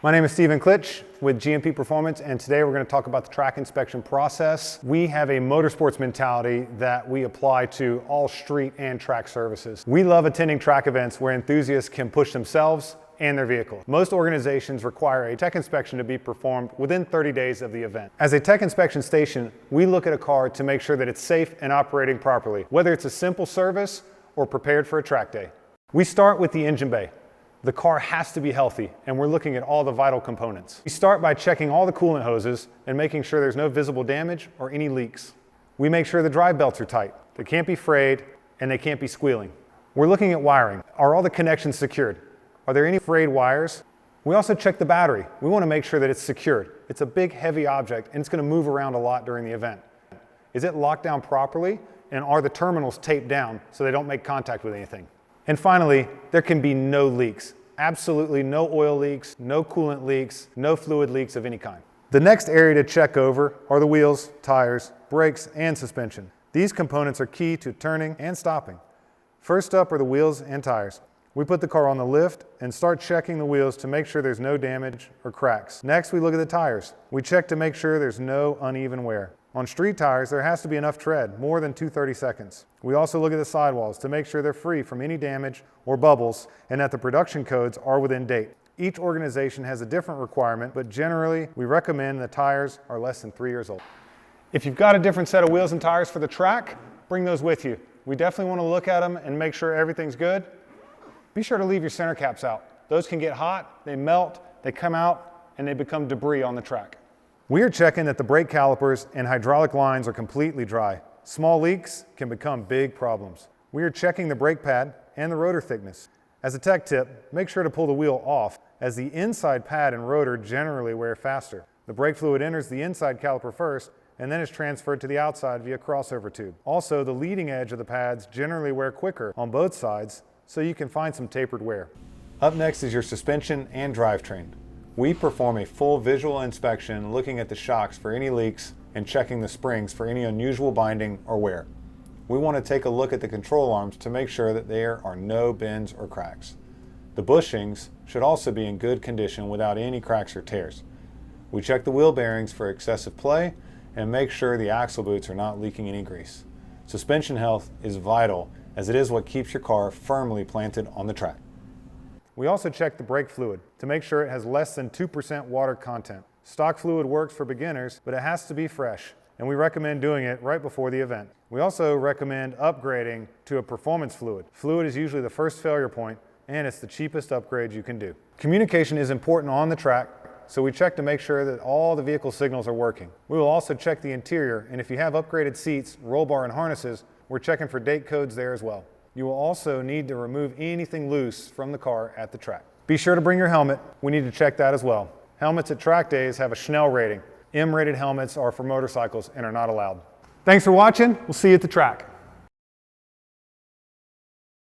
My name is Stephen Klitsch with GMP Performance, and today we're going to talk about the track inspection process. We have a motorsports mentality that we apply to all street and track services. We love attending track events where enthusiasts can push themselves and their vehicle. Most organizations require a tech inspection to be performed within 30 days of the event. As a tech inspection station, we look at a car to make sure that it's safe and operating properly, whether it's a simple service or prepared for a track day. We start with the engine bay. The car has to be healthy, and we're looking at all the vital components. We start by checking all the coolant hoses and making sure there's no visible damage or any leaks. We make sure the drive belts are tight. They can't be frayed, and they can't be squealing. We're looking at wiring. Are all the connections secured? Are there any frayed wires? We also check the battery. We want to make sure that it's secured. It's a big, heavy object, and it's going to move around a lot during the event. Is it locked down properly, and are the terminals taped down so they don't make contact with anything? And finally, there can be no leaks. Absolutely no oil leaks, no coolant leaks, no fluid leaks of any kind. The next area to check over are the wheels, tires, brakes, and suspension. These components are key to turning and stopping. First up are the wheels and tires. We put the car on the lift and start checking the wheels to make sure there's no damage or cracks. Next, we look at the tires. We check to make sure there's no uneven wear. On street tires, there has to be enough tread, more than 2/30 seconds. We also look at the sidewalls to make sure they're free from any damage or bubbles and that the production codes are within date. Each organization has a different requirement, but generally we recommend the tires are less than 3 years old. If you've got a different set of wheels and tires for the track, bring those with you. We definitely want to look at them and make sure everything's good. Be sure to leave your center caps out. Those can get hot, they melt, they come out, and they become debris on the track. We are checking that the brake calipers and hydraulic lines are completely dry. Small leaks can become big problems. We are checking the brake pad and the rotor thickness. As a tech tip, make sure to pull the wheel off, as the inside pad and rotor generally wear faster. The brake fluid enters the inside caliper first and then is transferred to the outside via crossover tube. Also, the leading edge of the pads generally wear quicker on both sides, so you can find some tapered wear. Up next is your suspension and drivetrain. We perform a full visual inspection looking at the shocks for any leaks and checking the springs for any unusual binding or wear. We want to take a look at the control arms to make sure that there are no bends or cracks. The bushings should also be in good condition without any cracks or tears. We check the wheel bearings for excessive play and make sure the axle boots are not leaking any grease. Suspension health is vital, as it is what keeps your car firmly planted on the track. We also check the brake fluid to make sure it has less than 2% water content. Stock fluid works for beginners, but it has to be fresh, and we recommend doing it right before the event. We also recommend upgrading to a performance fluid. Fluid is usually the first failure point, and it's the cheapest upgrade you can do. Communication is important on the track, so we check to make sure that all the vehicle signals are working. We will also check the interior, and if you have upgraded seats, roll bar, and harnesses, we're checking for date codes there as well. You will also need to remove anything loose from the car at the track. Be sure to bring your helmet. We need to check that as well. Helmets at track days have a Schnell rating. M-rated helmets are for motorcycles and are not allowed. Thanks for watching. We'll see you at the track.